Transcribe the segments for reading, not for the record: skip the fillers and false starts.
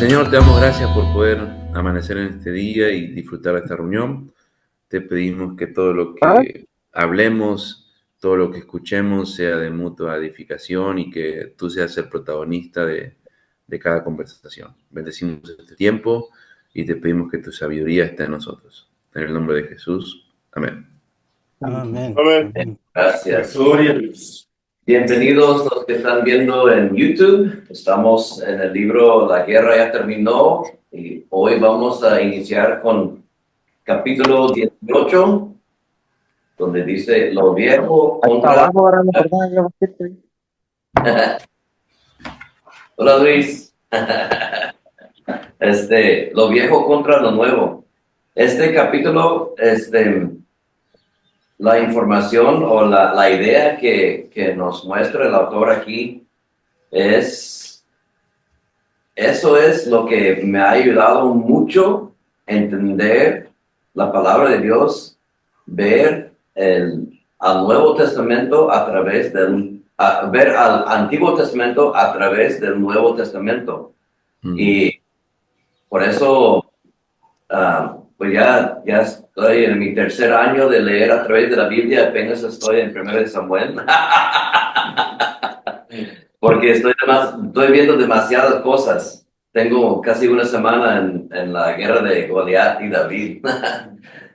Señor, te damos gracias por poder amanecer en este día y disfrutar de esta reunión. Te pedimos que todo lo que hablemos, todo lo que escuchemos sea de mutua edificación y que tú seas el protagonista de cada conversación. Bendecimos este tiempo y te pedimos que tu sabiduría esté en nosotros. En el nombre de Jesús. Amén. Amén. Amén. Amén. Gracias. Bienvenidos los que están viendo en YouTube. Estamos en el libro La Guerra ya terminó y hoy vamos a iniciar con capítulo 18, donde dice lo viejo contra... Hola Luis. Lo viejo contra lo nuevo. Este capítulo, la información o la idea que nos muestra el autor aquí eso es lo que me ha ayudado mucho a entender la palabra de Dios, ver al Nuevo Testamento a través ver al Antiguo Testamento a través del Nuevo Testamento. Y por eso, pues ya estoy en mi tercer año de leer a través de la Biblia, apenas estoy en 1 de Samuel. Porque estoy viendo demasiadas cosas. Tengo casi una semana en la guerra de Goliat y David.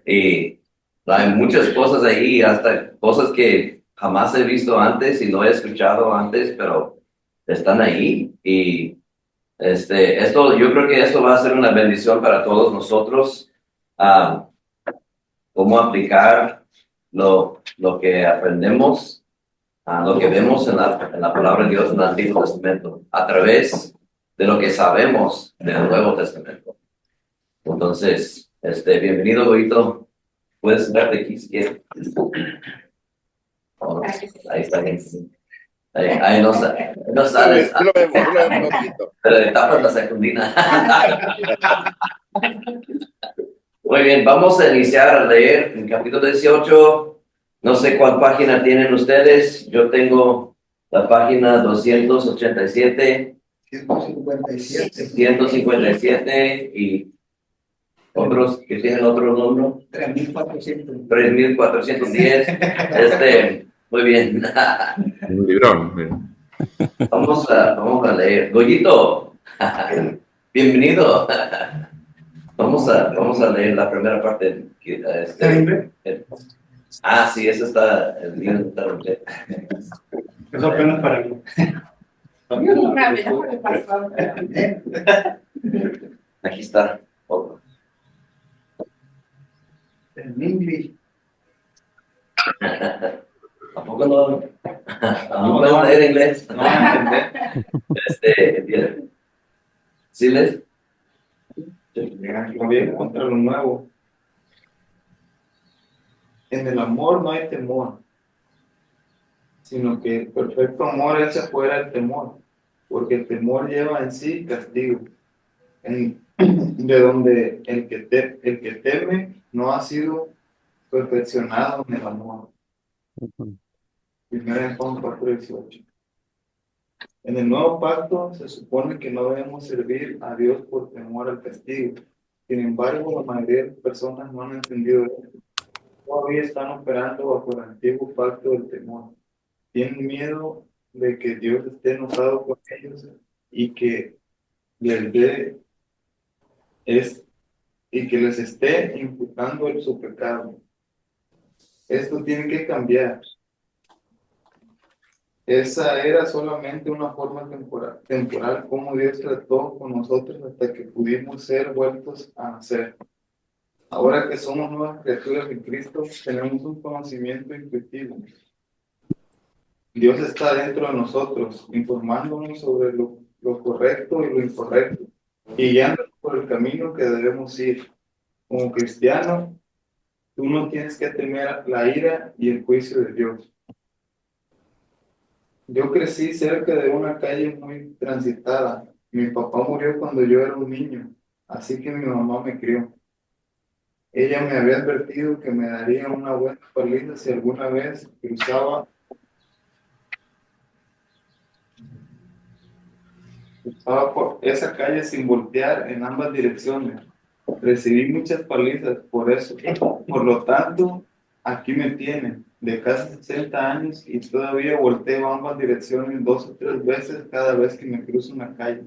Y hay muchas cosas ahí, hasta cosas que jamás he visto antes y no he escuchado antes, pero están ahí. Y yo creo que esto va a ser una bendición para todos nosotros. Cómo aplicar lo que aprendemos, lo que vemos en la palabra de Dios en el Antiguo Testamento, a través de lo que sabemos del Nuevo Testamento. Entonces, bienvenido, Goito. Puedes sentarte aquí si quieres. Oh, ahí está bien. Ahí no sales. Sí lo vemos, Goito. Pero le tapas la secundina. Muy bien, vamos a iniciar a leer el capítulo 18. No sé cuál página tienen ustedes. Yo tengo la página 287, 157 y otros que tienen otro número. 3410. Muy bien. Un librón. Vamos a leer. Goyito, bienvenido. Vamos a leer la primera parte. Sí, eso está el libro totalmente. Eso apenas para mí. Aquí está. Otro. En inglés. ¿Tampoco no puedes leer inglés? No, entendé. ¿Sí les? Lo viejo contra lo nuevo. En el amor no hay temor, sino que el perfecto amor echa fuera el temor, porque el temor lleva en sí castigo, de donde el que teme no ha sido perfeccionado en el amor. 1 Juan 4:18. En el nuevo pacto se supone que no debemos servir a Dios por temor al castigo. Sin embargo, la mayoría de las personas no han entendido esto. Todavía están operando bajo el antiguo pacto del temor. Tienen miedo de que Dios esté enojado con ellos y que les esté imputando su pecado. Esto tiene que cambiar. Esa era solamente una forma temporal como Dios trató con nosotros hasta que pudimos ser vueltos a nacer. Ahora que somos nuevas criaturas en Cristo, tenemos un conocimiento intuitivo. Dios está dentro de nosotros, informándonos sobre lo correcto y lo incorrecto, y guiándonos por el camino que debemos ir. Como cristiano, tú no tienes que temer la ira y el juicio de Dios. Yo crecí cerca de una calle muy transitada. Mi papá murió cuando yo era un niño, así que mi mamá me crió. Ella me había advertido que me daría una buena paliza si alguna vez cruzaba Estaba por esa calle sin voltear en ambas direcciones. Recibí muchas palizas por eso. Por lo tanto, aquí me tienen, de casi 60 años y todavía volteo a ambas direcciones 2 o 3 veces cada vez que me cruzo una calle.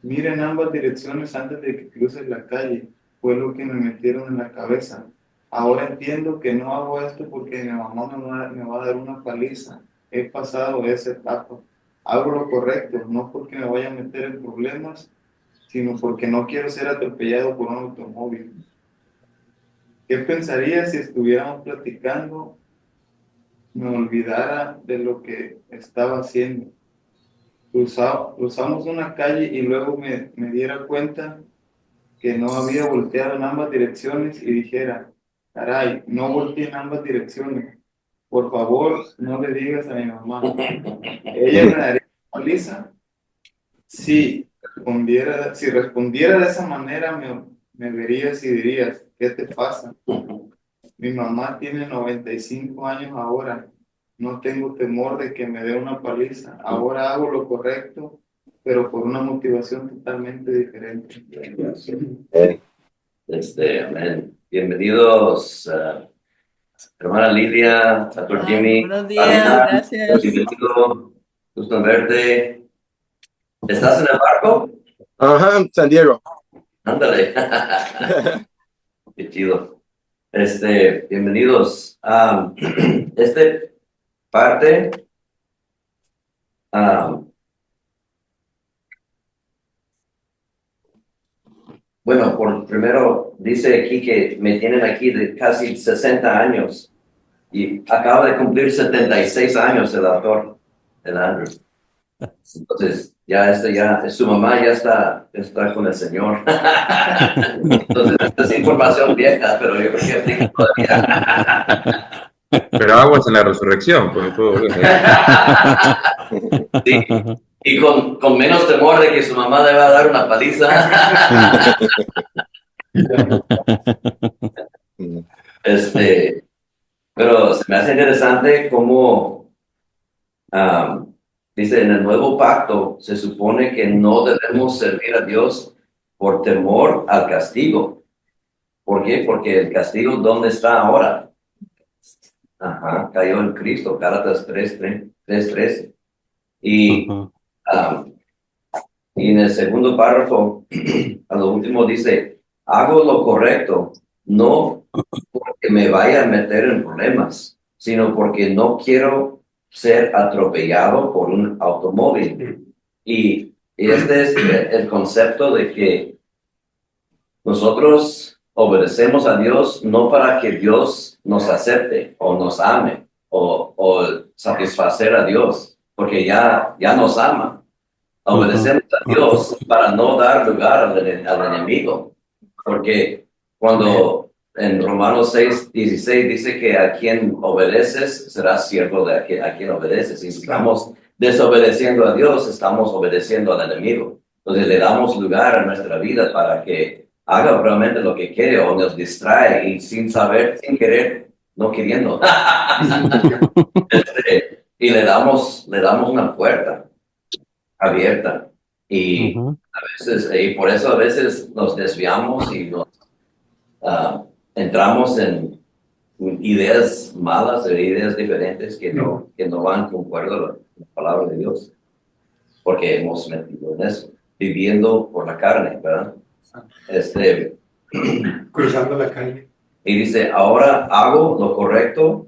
Miren ambas direcciones antes de que cruces la calle. Fue lo que me metieron en la cabeza. Ahora entiendo que no hago esto porque mi mamá me va a dar una paliza. He pasado esa etapa. Hago lo correcto, no porque me vaya a meter en problemas, sino porque no quiero ser atropellado por un automóvil. ¿Qué pensaría si estuviéramos platicando, me olvidara de lo que estaba haciendo? Cruzamos una calle y luego me diera cuenta que no había volteado en ambas direcciones y dijera, caray, no volteé en ambas direcciones. Por favor, no le digas a mi mamá. Ella me daría una paliza. Si respondiera de esa manera, me verías y dirías, ¿qué te pasa? Mi mamá tiene 95 años ahora. No tengo temor de que me dé una paliza. Ahora hago lo correcto, pero por una motivación totalmente diferente. Amén. Bienvenidos, hermana Lidia, Pastor Jimmy. Buenos días, gracias. Bienvenido, gusto en verte. ¿Estás en el barco? Ajá, San Diego. Ándale. Qué chido. Bienvenidos. Parte, bueno, primero dice aquí que me tienen aquí de casi 60 años y acaba de cumplir 76 años el autor, el Andrew. Entonces, su mamá ya está con el Señor. Entonces, esta es información vieja, pero yo creo que aplica todavía. Pero aguas en la resurrección, porque puedo volver. Sí, y con menos temor de que su mamá le va a dar una paliza. Pero se me hace interesante cómo dice, en el nuevo pacto se supone que no debemos servir a Dios por temor al castigo. ¿Por qué? Porque el castigo, ¿dónde está ahora? Ajá, cayó en Cristo, Gálatas 3:13. Y en el segundo párrafo, a lo último dice, hago lo correcto, no porque me vaya a meter en problemas, sino porque no quiero ser atropellado por un automóvil. Y este es el concepto de que nosotros obedecemos a Dios no para que Dios nos acepte o nos ame o satisfacer a Dios, porque ya nos ama. Obedecemos a Dios para no dar lugar al enemigo, porque cuando en Romanos 6:16 dice que a quien obedeces serás siervo de a quien obedeces. Y si estamos desobedeciendo a Dios, estamos obedeciendo al enemigo. Entonces le damos lugar a nuestra vida para que haga realmente lo que quiere o nos distrae y sin saber, sin querer, no queriendo. Y le damos una puerta abierta y a veces, y por eso a veces nos desviamos y nos entramos en ideas malas o ideas diferentes que no van concuerdo a la palabra de Dios, porque hemos metido en eso, viviendo por la carne, ¿verdad? Cruzando la calle. Y dice, ahora hago lo correcto,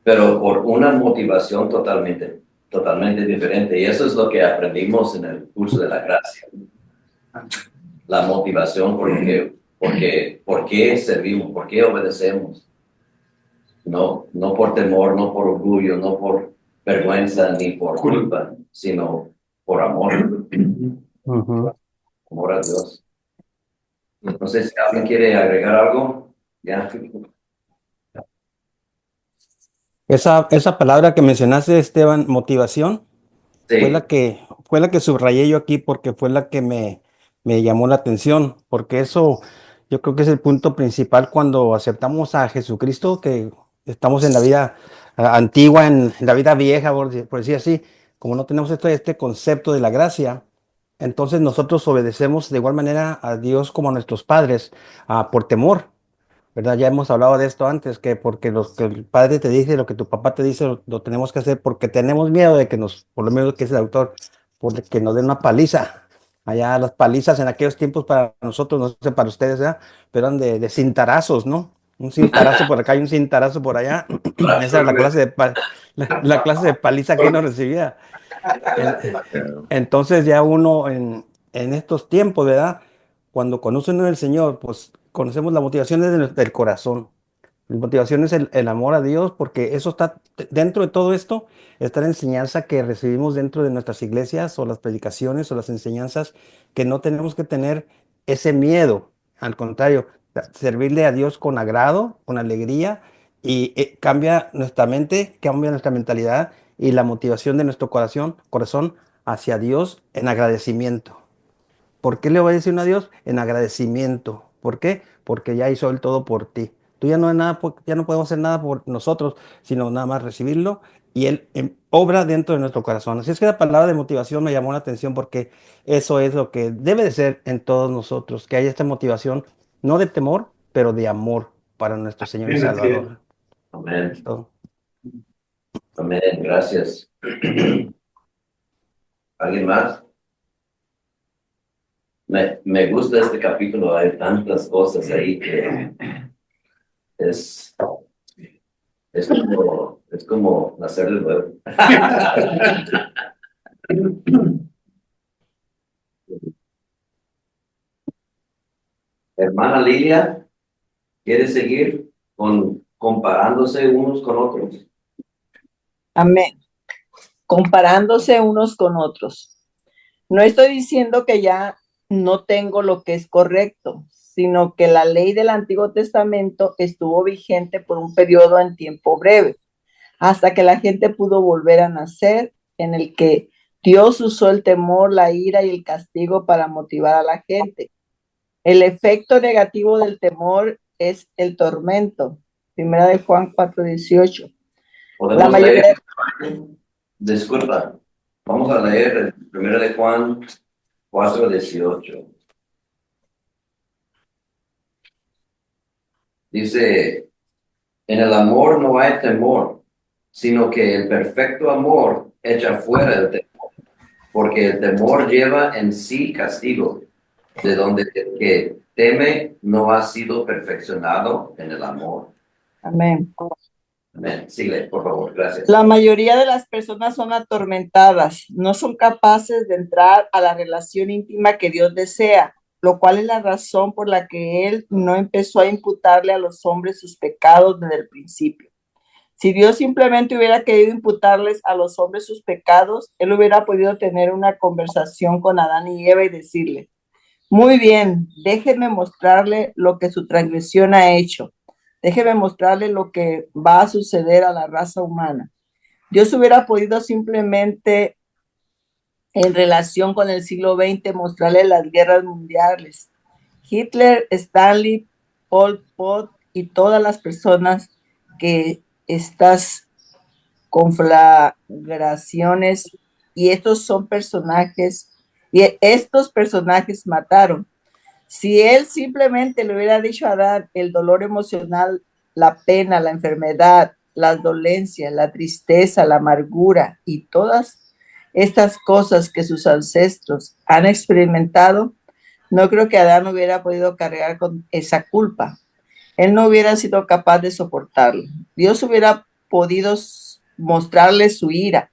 pero por una motivación totalmente diferente. Y eso es lo que aprendimos en el curso de la gracia. La motivación por qué servimos, por qué obedecemos. No por temor, no por orgullo, no por vergüenza, ni por culpa, sino por amor. Amor a Dios. No sé si alguien quiere agregar algo. Ya. Esa palabra que mencionaste, Esteban, motivación, Sí. fue la que subrayé yo aquí porque fue la que me llamó la atención, porque eso yo creo que es el punto principal cuando aceptamos a Jesucristo, que estamos en la vida antigua, en la vida vieja, por decir así, como no tenemos este concepto de la gracia, entonces nosotros obedecemos de igual manera a Dios como a nuestros padres, por temor, ¿verdad? Ya hemos hablado de esto antes, que porque lo que el padre te dice, lo que tu papá te dice, lo tenemos que hacer porque tenemos miedo de que nos, por lo menos que es el autor, porque nos den una paliza. Allá las palizas en aquellos tiempos para nosotros, no sé para ustedes, ¿verdad? Pero eran de cintarazos, ¿no? Un cintarazo por acá y un cintarazo por allá. Esa era la clase de, la clase de paliza que uno recibía. En- Claro. entonces ya uno en estos tiempos, ¿verdad? Cuando conoce uno el Señor, pues conocemos la motivación desde del corazón. La motivación es el amor a Dios, porque eso está dentro de todo esto, está la enseñanza que recibimos dentro de nuestras iglesias o las predicaciones o las enseñanzas, que no tenemos que tener ese miedo. Al contrario, servirle a Dios con agrado, con alegría, y cambia nuestra mente, cambia nuestra mentalidad y la motivación de nuestro corazón hacia Dios en agradecimiento. ¿Por qué le voy a decir un adiós? En agradecimiento. ¿Por qué? Porque ya hizo él todo por ti. Tú ya no, hay nada, ya no podemos hacer nada por nosotros, sino nada más recibirlo y él obra dentro de nuestro corazón. Así es que la palabra de motivación me llamó la atención porque eso es lo que debe de ser en todos nosotros, que haya esta motivación, no de temor, pero de amor para nuestro Señor y Bien, así es. Salvador. Es Amén. todo. Amén. Gracias. ¿Alguien más? Me gusta este capítulo. Hay tantas cosas ahí que es, es como nacer de nuevo. Hermana Lilia, ¿quiere seguir comparándose unos con otros? Amén. Comparándose unos con otros. No estoy diciendo que ya no tengo lo que es correcto, sino que la ley del Antiguo Testamento estuvo vigente por un periodo en tiempo breve, hasta que la gente pudo volver a nacer, en el que Dios usó el temor, la ira y el castigo para motivar a la gente. El efecto negativo del temor es el tormento. Primera de Juan 4:18. La Podemos mayoría leer, disculpa, vamos a leer el 1 de Juan 4:18. Dice, en el amor no hay temor, sino que el perfecto amor echa fuera el temor, porque el temor lleva en sí castigo, de donde el que teme no ha sido perfeccionado en el amor. Amén. Amén. Sigue, por favor, gracias. La mayoría de las personas son atormentadas, no son capaces de entrar a la relación íntima que Dios desea, lo cual es la razón por la que Él no empezó a imputarle a los hombres sus pecados desde el principio. Si Dios simplemente hubiera querido imputarles a los hombres sus pecados, Él hubiera podido tener una conversación con Adán y Eva y decirle, muy bien, déjeme mostrarle lo que su transgresión ha hecho. Déjeme mostrarle lo que va a suceder a la raza humana. Dios hubiera podido simplemente, en relación con el siglo XX, mostrarle las guerras mundiales. Hitler, Stanley, Pol Pot y todas las personas que estas conflagraciones y estos son personajes, y estos personajes mataron. Si él simplemente le hubiera dicho a Adán el dolor emocional, la pena, la enfermedad, las dolencias, la tristeza, la amargura y todas estas cosas que sus ancestros han experimentado, no creo que Adán hubiera podido cargar con esa culpa. Él no hubiera sido capaz de soportarlo. Dios hubiera podido mostrarle su ira,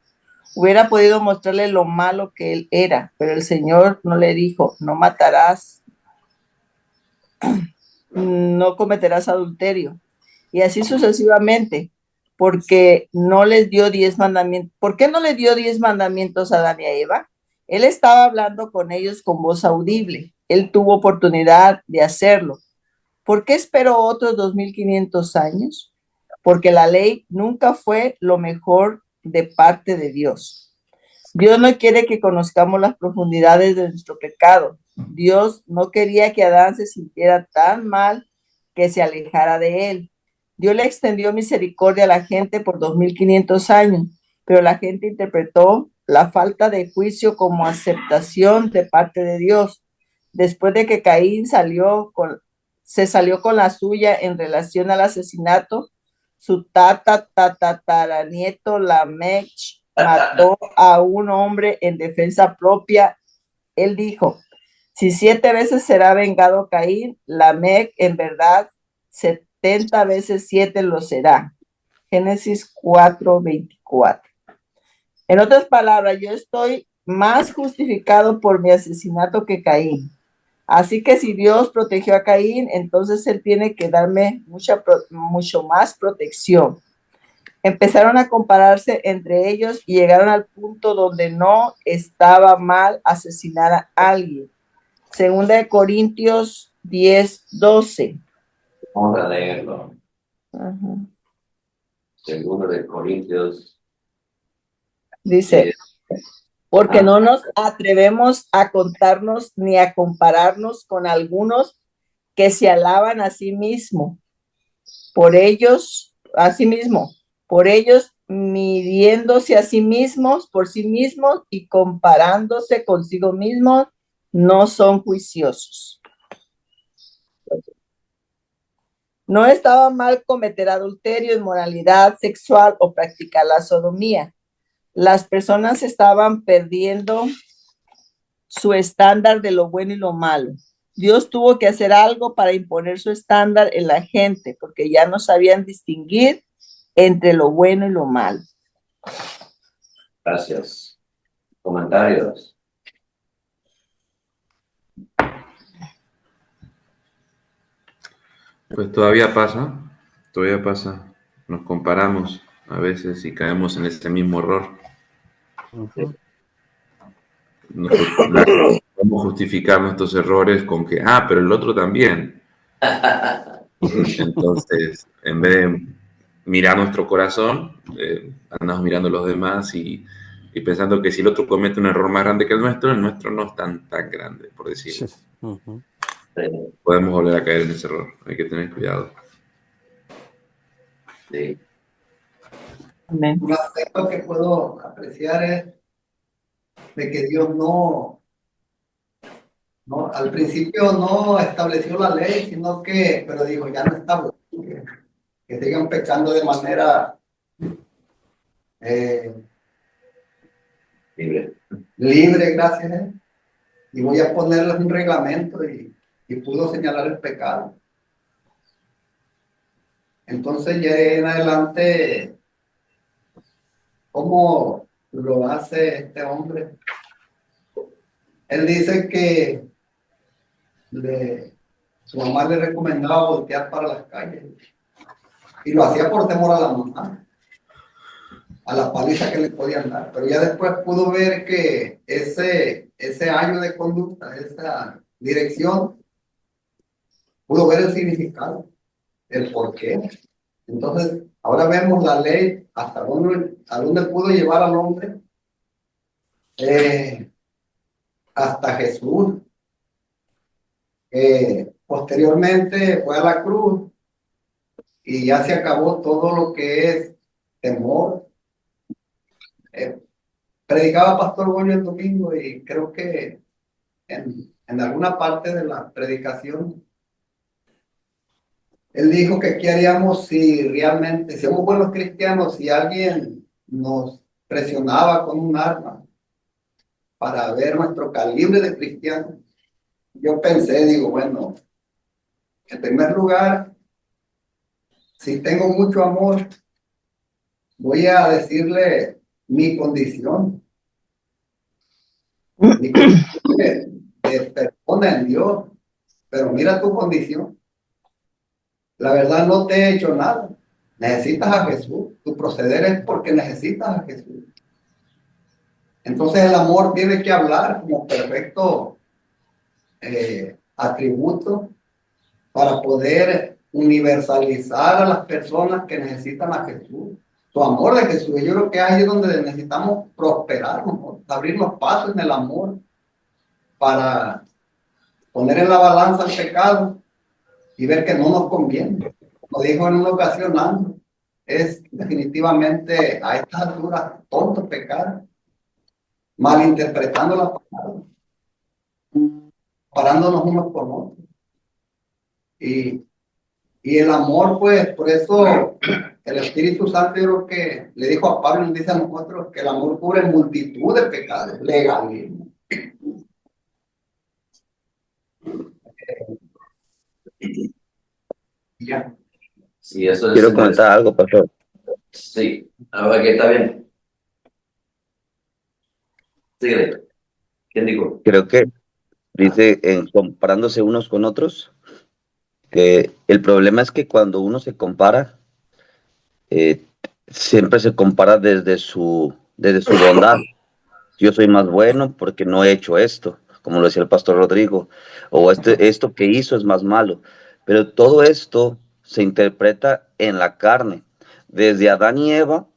hubiera podido mostrarle lo malo que él era, pero el Señor no le dijo, no matarás, no cometerás adulterio, y así sucesivamente, porque no les dio 10 mandamientos. ¿Por qué no le dio 10 mandamientos a Adán y a Eva? Él estaba hablando con ellos con voz audible. Él tuvo oportunidad de hacerlo. ¿Por qué esperó otros 2500 años? Porque la ley nunca fue lo mejor de parte de Dios. Dios no quiere que conozcamos las profundidades de nuestro pecado. Dios no quería que Adán se sintiera tan mal que se alejara de él. Dios le extendió misericordia a la gente por 2500 años, pero la gente interpretó la falta de juicio como aceptación de parte de Dios. Después de que Caín se salió con la suya en relación al asesinato, su tataranieto Lamech mató a un hombre en defensa propia. Él dijo, si 7 veces será vengado Caín, Lamech en verdad 70 veces 7 lo será. Génesis 4:24. En otras palabras, yo estoy más justificado por mi asesinato que Caín. Así que si Dios protegió a Caín, entonces Él tiene que darme mucho más protección. Empezaron a compararse entre ellos y llegaron al punto donde no estaba mal asesinar a alguien. Segunda de Corintios 10:12. Vamos a leerlo. Ajá. Segundo de Corintios. Dice, porque no nos atrevemos a contarnos ni a compararnos con algunos que se alaban a sí mismo. Por ellos midiéndose a sí mismos, por sí mismos y comparándose consigo mismos, no son juiciosos. No estaba mal cometer adulterio, inmoralidad sexual o practicar la sodomía. Las personas estaban perdiendo su estándar de lo bueno y lo malo. Dios tuvo que hacer algo para imponer su estándar en la gente, porque ya no sabían distinguir entre lo bueno y lo malo. Gracias. Comentarios. Pues todavía pasa. Nos comparamos a veces y caemos en ese mismo error. Podemos justificar nuestros errores con que, pero el otro también. Entonces, en vez de mirar nuestro corazón, andamos mirando a los demás y pensando que si el otro comete un error más grande que el nuestro no es tan grande, por decirlo. Podemos volver a caer en ese error. Hay que tener cuidado. Sí. Amén. Un aspecto que puedo apreciar es de que Dios no, al principio no estableció la ley, sino que, pero dijo, ya no está bueno que sigan pecando de manera libre, gracias a Él. Y voy a ponerles un reglamento y pudo señalar el pecado. Entonces ya en adelante, ¿cómo lo hace este hombre? Él dice que su mamá le recomendaba voltear para las calles y lo hacía por temor a la mamá, a la paliza que le podían dar, pero ya después pudo ver que ese año de conducta, esa dirección, pudo ver el significado, el porqué. Entonces, ahora vemos la ley hasta dónde pudo llevar al hombre, hasta Jesús. Posteriormente fue a la cruz y ya se acabó todo lo que es temor. Predicaba Pastor Goyo el domingo y creo que en alguna parte de la predicación él dijo que qué haríamos si realmente, si somos buenos cristianos, si alguien nos presionaba con un arma para ver nuestro calibre de cristiano. Yo pensé, digo, bueno, en primer lugar, si tengo mucho amor, voy a decirle mi condición. Mi condición de persona en Dios. Pero mira tu condición. La verdad no te he hecho nada. Necesitas a Jesús. Tu proceder es porque necesitas a Jesús. Entonces el amor tiene que hablar como perfecto atributo para poder universalizar a las personas que necesitan a Jesús. Su amor de Jesús. Yo creo que ahí es donde necesitamos prosperar, ¿no? Abrir los pasos en el amor para poner en la balanza el pecado y ver que no nos conviene. Como dijo en una ocasión, es definitivamente a estas alturas tonto pecar. malinterpretando la palabra, parándonos unos con otros. Y el amor, pues, por eso el Espíritu Santo, yo creo que le dijo a Pablo y le dice a nosotros que el amor cubre multitud de pecados, legalismo. Ya. Sí, eso es Quiero comentar algo, pastor. Sí, ahora que está bien. Síguele. ¿Quién dijo? Creo que dice, comparándose unos con otros, que el problema es que cuando uno se compara, eh, siempre se compara desde su bondad. Yo soy más bueno porque no he hecho esto, como lo decía el pastor Rodrigo, o esto que hizo es más malo. Pero todo esto se interpreta en la carne. Desde Adán y Eva,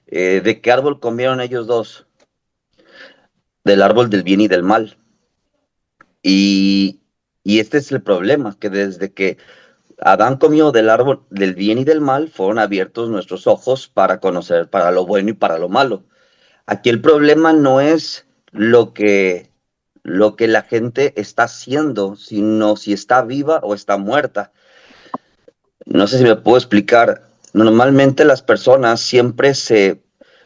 ¿de qué árbol comieron ellos dos? Del árbol del bien y del mal. Y, y este es el problema, que desde que Adán comió del árbol del bien y del mal, fueron abiertos nuestros ojos para conocer para lo bueno y para lo malo. Aquí el problema no es lo que la gente está haciendo, sino si está viva o está muerta. No sé si me puedo explicar. Normalmente las personas siempre se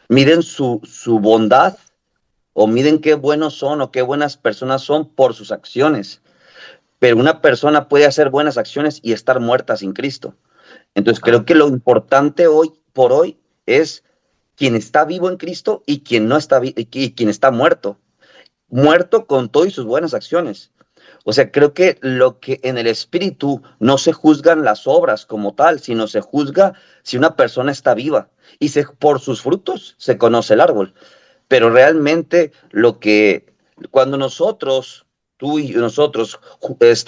miden su bondad o miden qué buenos son o qué buenas personas son por sus acciones. Pero una persona puede hacer buenas acciones y estar muerta sin Cristo. Entonces creo que lo importante hoy por hoy es quien está vivo en Cristo y quien no está y quien está muerto con todo y sus buenas acciones. O sea, creo que lo que en el espíritu no se juzgan las obras como tal, sino se juzga si una persona está viva y por sus frutos se conoce el árbol. Pero realmente cuando nosotros, tú y nosotros,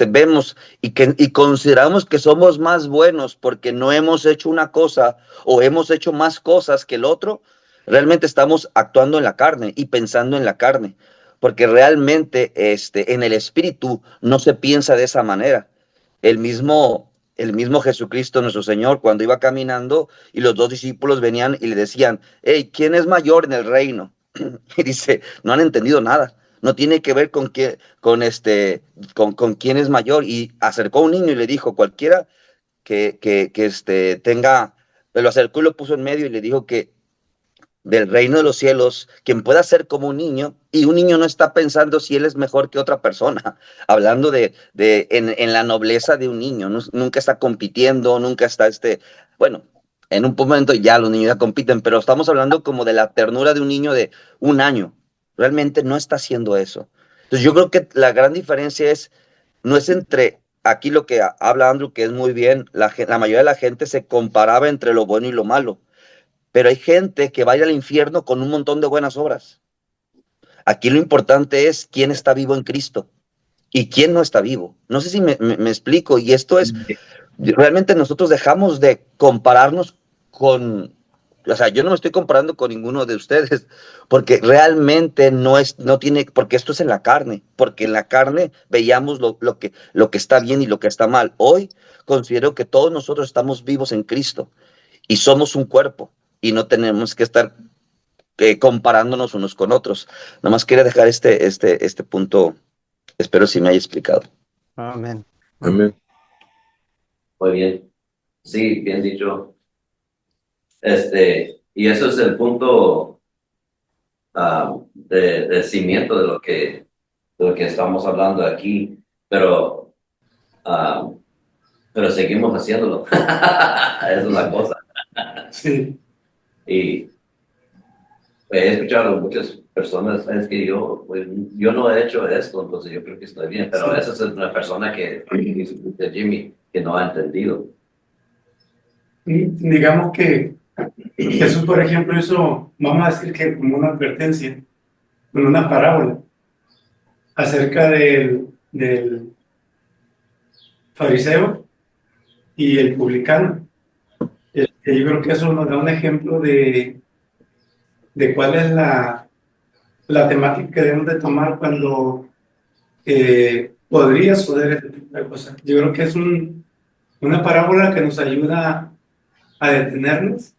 vemos y consideramos que somos más buenos porque no hemos hecho una cosa o hemos hecho más cosas que el otro, realmente estamos actuando en la carne y pensando en la carne, porque realmente en el espíritu no se piensa de esa manera. El mismo Jesucristo, nuestro Señor, cuando iba caminando y los dos discípulos venían y le decían, hey, ¿quién es mayor en el reino? Y dice, no han entendido nada. No tiene que ver con quién es mayor. Y acercó a un niño y le dijo, cualquiera que tenga, lo acercó y lo puso en medio y le dijo que del reino de los cielos, quien pueda ser como un niño, y un niño no está pensando si él es mejor que otra persona, hablando en la nobleza de un niño, nunca está compitiendo, nunca está bueno, en un momento ya los niños ya compiten, pero estamos hablando como de la ternura de un niño de 1 año, realmente no está haciendo eso. Entonces yo creo que la gran diferencia no es entre, aquí lo que habla Andrew, que es muy bien, la mayoría de la gente se comparaba entre lo bueno y lo malo, pero hay gente que va a ir al infierno con un montón de buenas obras. Aquí lo importante es quién está vivo en Cristo y quién no está vivo. No sé si me explico, y esto es, realmente nosotros dejamos de compararnos o sea, yo no me estoy comparando con ninguno de ustedes, porque realmente no tiene, porque esto es en la carne, porque en la carne veíamos lo que está bien y lo que está mal. Hoy considero que todos nosotros estamos vivos en Cristo y somos un cuerpo y no tenemos que estar comparándonos unos con otros. Nomás quería dejar este punto, espero si me haya explicado. Amén. Amén. Muy bien. Sí, bien dicho. Y eso es el punto del cimiento de lo que estamos hablando aquí. Pero, pero seguimos haciéndolo. Esa es la cosa. Sí. Y he escuchado a muchas personas, es que yo no he hecho esto, entonces yo creo que estoy bien, pero esa es una persona de Jimmy, que no ha entendido. Digamos que Jesús, por ejemplo, hizo, vamos a decir que como una advertencia, con una parábola, acerca del fariseo y el publicano. Yo creo que eso nos da un ejemplo de cuál es la temática que debemos de tomar cuando podría suceder este tipo de cosas. Yo creo que es una parábola que nos ayuda a detenernos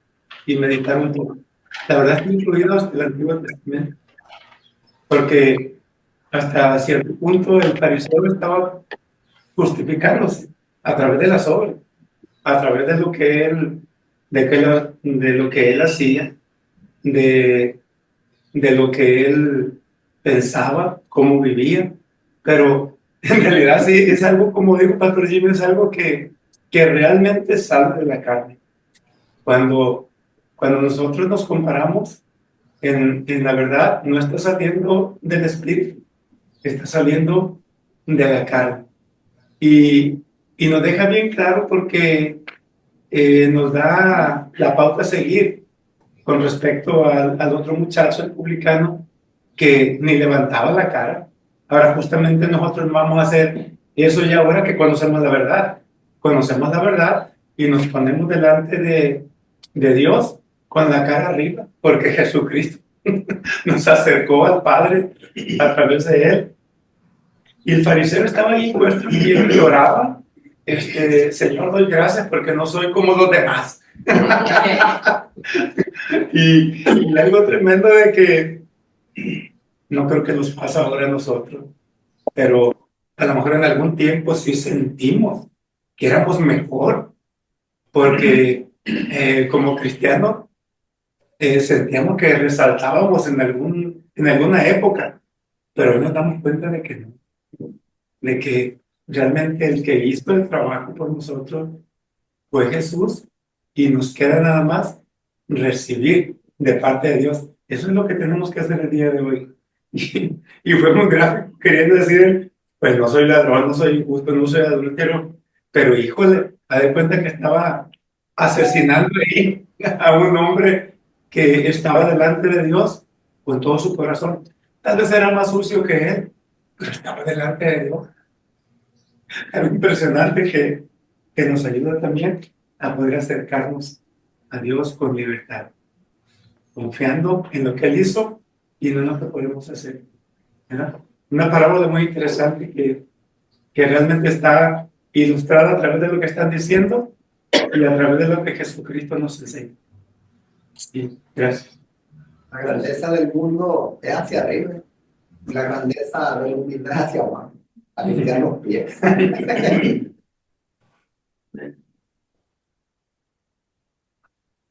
y meditar un poco. La verdad está incluido hasta el Antiguo Testamento. porque hasta cierto punto el fariseo estaba justificándose a través de las obras, a través de lo que él, de lo que él hacía, de, de lo que él pensaba, cómo vivía, pero en realidad sí es algo, como dijo Pastor Jimmy, es algo que realmente sale de la carne. Cuando nosotros nos comparamos, en la verdad no está saliendo del espíritu, está saliendo de la carne. Y nos deja bien claro porque nos da la pauta a seguir con respecto al otro muchacho, el publicano, que ni levantaba la cara. Ahora justamente nosotros vamos a hacer eso ya ahora que conocemos la verdad. Conocemos la verdad y nos ponemos delante de Dios con la cara arriba, porque Jesucristo nos acercó al Padre a través de él. Y el fariseo estaba ahí puesto y él lloraba. Señor, doy gracias porque no soy como los demás. y algo tremendo de que no creo que nos pasa ahora a nosotros, pero a lo mejor en algún tiempo sí sentimos que éramos mejor, porque como cristianos sentíamos que resaltábamos en alguna época, pero hoy nos damos cuenta de que no, de que realmente el que hizo el trabajo por nosotros fue Jesús y nos queda nada más recibir de parte de Dios. Eso es lo que tenemos que hacer el día de hoy. Y fue muy gráfico queriendo decir, pues no soy ladrón, no soy injusto, no soy adúltero, pero híjole, a de cuenta que estaba asesinando ahí a un hombre que estaba delante de Dios con todo su corazón. Tal vez era más sucio que él, pero estaba delante de Dios. Algo impresionante que nos ayuda también a poder acercarnos a Dios con libertad, confiando en lo que Él hizo y no en lo que podemos hacer, ¿verdad? Una parábola muy interesante que realmente está ilustrada a través de lo que están diciendo y a través de lo que Jesucristo nos enseña. Sí, gracias. La grandeza del mundo es hacia arriba, y la grandeza de la humildad es hacia abajo, a limpiar los pies.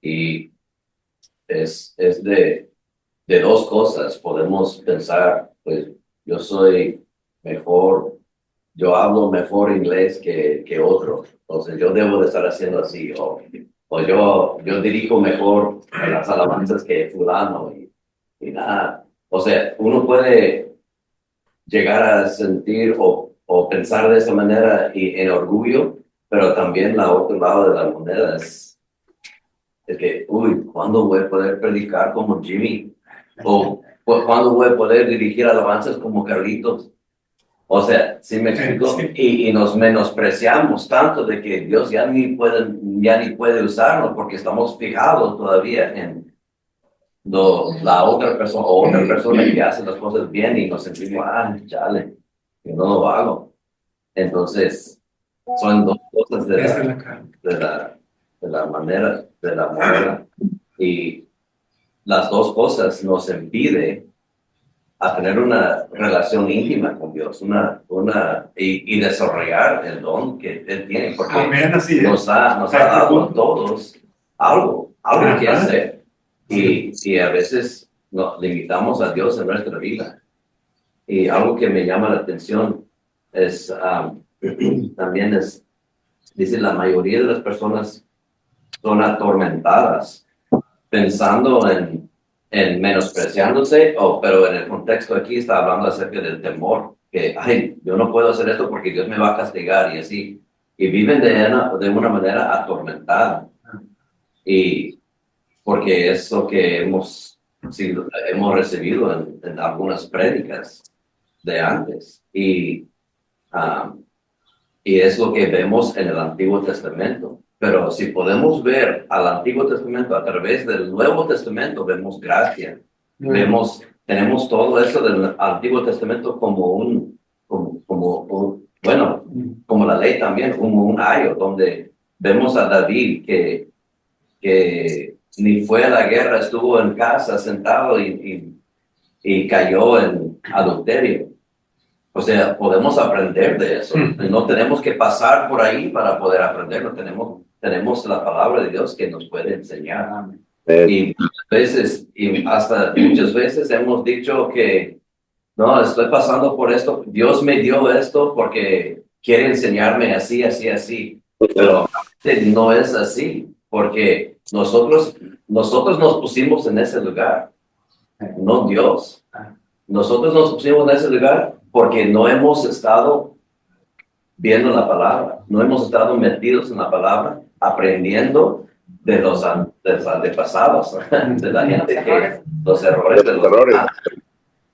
Y es de dos cosas. Podemos pensar, pues yo soy mejor, yo hablo mejor inglés que otro, entonces yo debo de estar haciendo así, o yo dirijo mejor las alabanzas que fulano y nada. O sea, uno puede llegar a sentir o pensar de esa manera y en orgullo, pero también la otro lado de la moneda es que, uy, ¿cuándo voy a poder predicar como Jimmy? O ¿cuándo voy a poder dirigir alabanzas como Carlitos? O sea, ¿sí me explico? Sí. Y nos menospreciamos tanto de que Dios ya ni puede usarnos porque estamos fijados todavía en la otra persona o otra persona que hace las cosas bien y nos sentimos, chale, yo no lo hago. Entonces, son dos cosas de la manera, de la moneda. Y las dos cosas nos impiden a tener una relación íntima con Dios, y desarrollar el don que Él tiene, porque Amén, así es. nos ha dado a todos algo que hacer. Y a veces nos limitamos a Dios en nuestra vida. Y algo que me llama la atención es, también dice, la mayoría de las personas son atormentadas pensando en menospreciándose, pero en el contexto aquí está hablando acerca del temor, que, yo no puedo hacer esto porque Dios me va a castigar y así, y viven de una manera atormentada, y porque es lo que hemos recibido en algunas prédicas de antes, y es lo que vemos en el Antiguo Testamento. Pero si podemos ver al Antiguo Testamento a través del Nuevo Testamento, vemos gracia. Tenemos todo eso del Antiguo Testamento como como la ley también, como un ayo, donde vemos a David que ni fue a la guerra, estuvo en casa sentado y cayó en adulterio. O sea, podemos aprender de eso. No tenemos que pasar por ahí para poder aprenderlo. Tenemos la palabra de Dios que nos puede enseñar. Y hasta muchas veces hemos dicho que no, estoy pasando por esto. Dios me dio esto porque quiere enseñarme así, así, así. Pero no es así, porque nosotros nos pusimos en ese lugar, no Dios. Nosotros nos pusimos en ese lugar porque no hemos estado viendo la palabra, no hemos estado metidos en la palabra, aprendiendo de los antepasados, de la gente que los errores de los demás.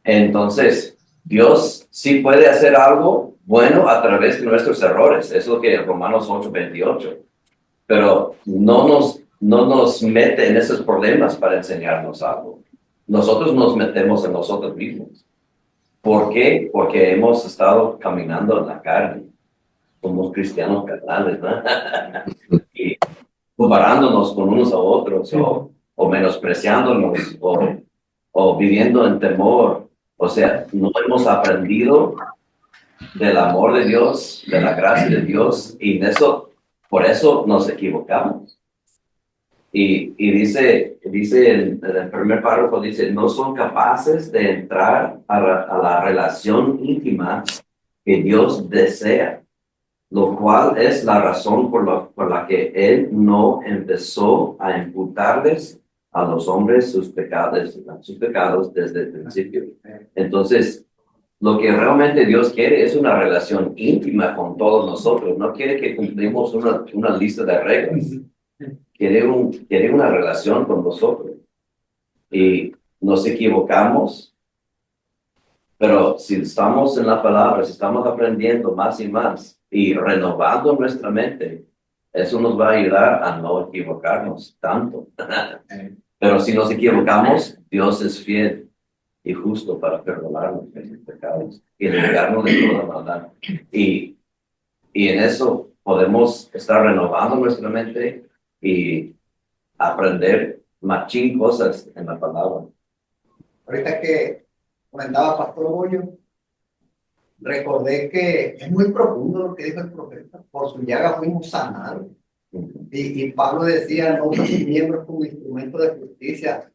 Entonces, Dios sí puede hacer algo bueno a través de nuestros errores. Es lo que Romanos 8:28. Pero no nos mete en esos problemas para enseñarnos algo. Nosotros nos metemos en nosotros mismos. ¿Por qué? Porque hemos estado caminando en la carne. Somos cristianos carnales, ¿no? Y comparándonos con unos a otros, o menospreciándonos, o viviendo en temor. O sea, no hemos aprendido del amor de Dios, de la gracia de Dios, y por eso nos equivocamos. Y dice en el primer párrafo, dice, no son capaces de entrar a la relación íntima que Dios desea, lo cual es la razón por la que Él no empezó a imputarles a los hombres sus pecados desde el principio. Entonces, lo que realmente Dios quiere es una relación íntima con todos nosotros. No quiere que cumplimos una lista de reglas. Quiere una relación con nosotros. Y nos equivocamos, pero si estamos en la palabra, si estamos aprendiendo más y más y renovando nuestra mente, eso nos va a ayudar a no equivocarnos tanto. Pero si nos equivocamos, Dios es fiel y justo para perdonarnos nuestros pecados y liberarnos de toda maldad. Y en eso podemos estar renovando nuestra mente y aprender machín cosas en la palabra. Ahorita que comentaba Pastor Bollo, recordé que es muy profundo lo que dijo el profeta. Por su llaga fuimos sanados. Y Pablo decía, no somos miembros como instrumento de justicia,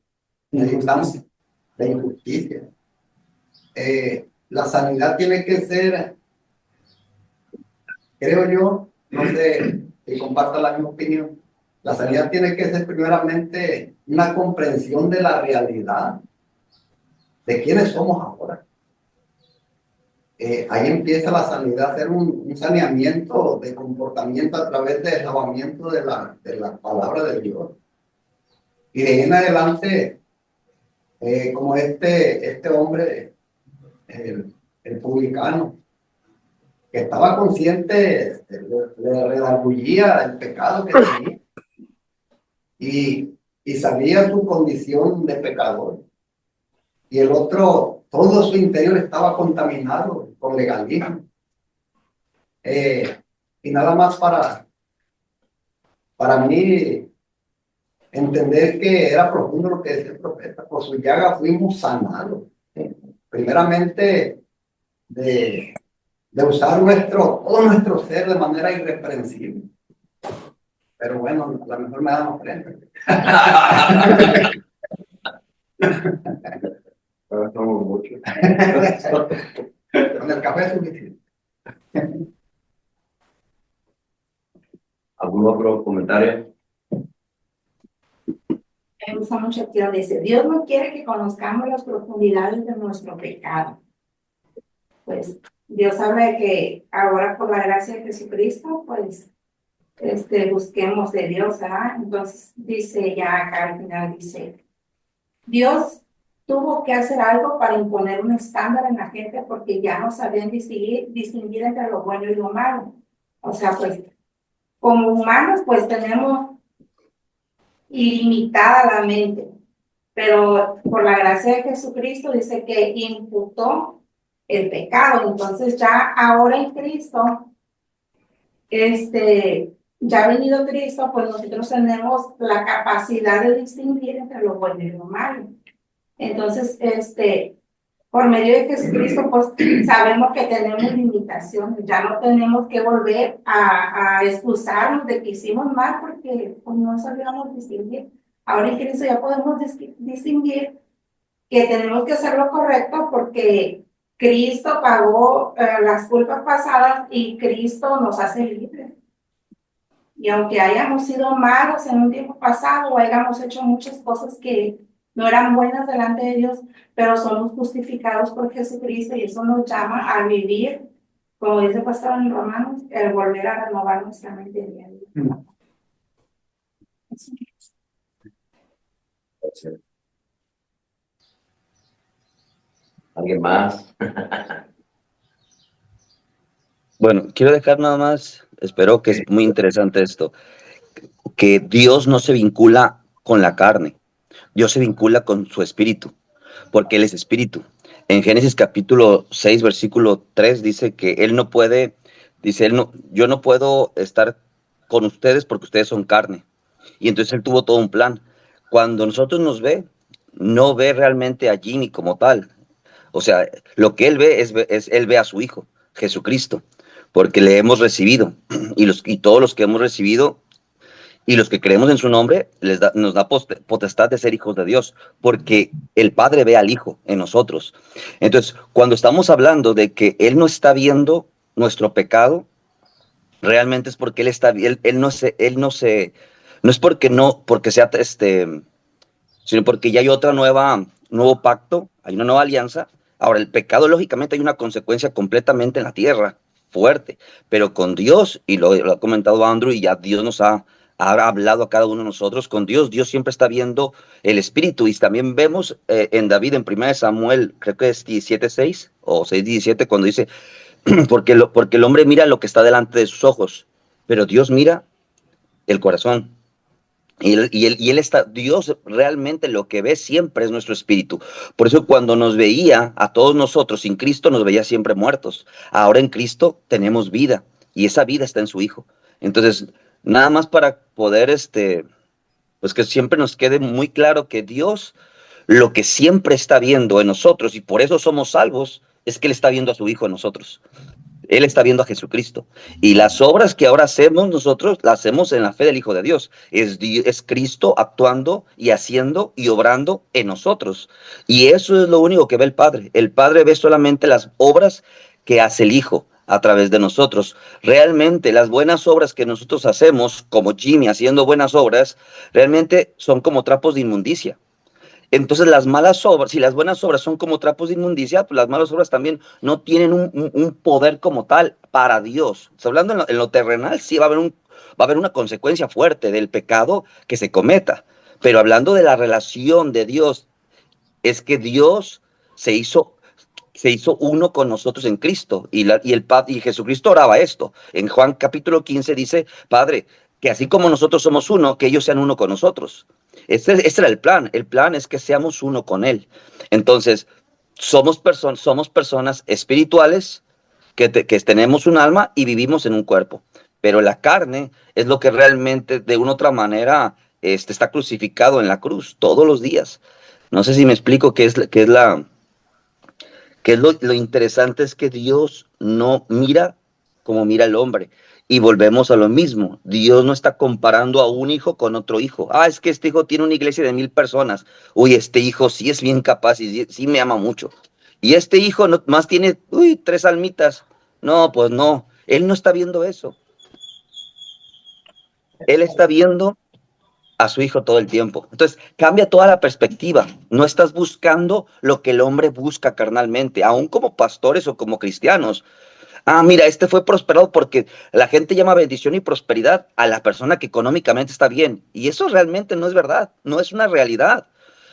necesitamos de injusticia. La sanidad tiene que ser, creo yo, no sé si comparta la misma opinión, la sanidad tiene que ser primeramente una comprensión de la realidad de quiénes somos ahora. Ahí empieza la sanidad, hacer un saneamiento de comportamiento a través del lavamiento de la palabra de Dios. Y de ahí en adelante, como este hombre, el publicano, que estaba consciente, le redarguía el pecado que tenía y sabía su condición de pecador. Y el otro, todo su interior estaba contaminado con legalismo. Y nada más para mí entender que era profundo lo que decía el profeta, por su llaga fuimos sanados. Primeramente de usar todo nuestro ser de manera irreprensible. Pero bueno, a lo mejor me da más frente. Ahora estamos mucho. Con el café es suficiente. ¿Algún otro comentario? Me gusta mucho que dice, Dios no quiere que conozcamos las profundidades de nuestro pecado. Pues Dios habla de que ahora por la gracia de Jesucristo, pues busquemos de Dios, ¿verdad? Entonces dice ya acá al final, dice, Dios tuvo que hacer algo para imponer un estándar en la gente porque ya no sabían distinguir entre lo bueno y lo malo. O sea, pues como humanos, pues tenemos ilimitada la mente, pero por la gracia de Jesucristo dice que imputó el pecado. Entonces ya ahora en Cristo, ya venido Cristo, pues nosotros tenemos la capacidad de distinguir entre lo bueno y lo malo. Entonces, por medio de Jesucristo, pues sabemos que tenemos limitaciones, ya no tenemos que volver a excusarnos de que hicimos mal porque pues, no sabíamos distinguir. Ahora en Cristo ya podemos distinguir que tenemos que hacer lo correcto porque Cristo pagó las culpas pasadas y Cristo nos hace libres. Y aunque hayamos sido malos en un tiempo pasado o hayamos hecho muchas cosas que no eran buenas delante de Dios, pero somos justificados por Jesucristo y eso nos llama a vivir, como dice el pastor en Romanos, el volver a renovar nuestra mente diaria. ¿Alguien más? Bueno, quiero dejar nada más, espero que es muy interesante esto, que Dios no se vincula con la carne, Dios se vincula con su espíritu, porque Él es espíritu. En Génesis capítulo 6, versículo 3 dice que Él no puede, dice Él no, yo no puedo estar con ustedes porque ustedes son carne. Y entonces Él tuvo todo un plan. Cuando nosotros nos ve, no ve realmente a Jimmy como tal. O sea, lo que Él ve es Él ve a su Hijo, Jesucristo, porque le hemos recibido. Y todos los que hemos recibido y los que creemos en su nombre, nos da potestad de ser hijos de Dios, porque el Padre ve al Hijo en nosotros. Entonces, cuando estamos hablando de que Él no está viendo nuestro pecado, realmente es porque no es porque sea sino porque ya hay nuevo pacto, hay una nueva alianza. Ahora, el pecado, lógicamente, hay una consecuencia completamente en la tierra, fuerte, pero con Dios, y lo ha comentado Andrew, y ya Dios nos ha hablado a cada uno de nosotros, con Dios siempre está viendo el espíritu, y también vemos en David, en 1 Samuel, creo que es 17:6 o 6:17, cuando dice, porque el hombre mira lo que está delante de sus ojos, pero Dios mira el corazón. Dios realmente lo que ve siempre es nuestro espíritu. Por eso cuando nos veía a todos nosotros sin Cristo, nos veía siempre muertos. Ahora en Cristo tenemos vida y esa vida está en su Hijo. Entonces, nada más para poder, pues que siempre nos quede muy claro que Dios lo que siempre está viendo en nosotros y por eso somos salvos, es que Él está viendo a su Hijo en nosotros. Él está viendo a Jesucristo. Y las obras que ahora hacemos nosotros, las hacemos en la fe del Hijo de Dios. Es Cristo actuando y haciendo y obrando en nosotros. Y eso es lo único que ve el Padre. El Padre ve solamente las obras que hace el Hijo a través de nosotros. Realmente las buenas obras que nosotros hacemos, como Jimmy haciendo buenas obras, realmente son como trapos de inmundicia. Entonces las malas obras, si las buenas obras son como trapos de inmundicia, pues las malas obras también no tienen un poder como tal para Dios. O sea, hablando en lo terrenal, sí va a haber una consecuencia fuerte del pecado que se cometa. Pero hablando de la relación de Dios, es que Dios se hizo uno con nosotros en Cristo. Y Jesucristo oraba esto. En Juan capítulo 15 dice, Padre, que así como nosotros somos uno, que ellos sean uno con nosotros. Este era el plan. El plan es que seamos uno con Él. Entonces, somos personas espirituales que tenemos un alma y vivimos en un cuerpo. Pero la carne es lo que realmente, de una u otra manera, está crucificado en la cruz todos los días. No sé si me explico lo interesante es que Dios no mira como mira el hombre. Y volvemos a lo mismo. Dios no está comparando a un hijo con otro hijo. Ah, es que este hijo tiene una iglesia de 1,000 personas. Uy, este hijo sí es bien capaz y sí me ama mucho. Y este hijo más tiene, 3 almitas. No, pues no. Él no está viendo eso. Él está viendo a su hijo todo el tiempo. Entonces, cambia toda la perspectiva. No estás buscando lo que el hombre busca carnalmente, aún como pastores o como cristianos. Ah, mira, este fue prosperado porque la gente llama bendición y prosperidad a la persona que económicamente está bien. Y eso realmente no es verdad, no es una realidad.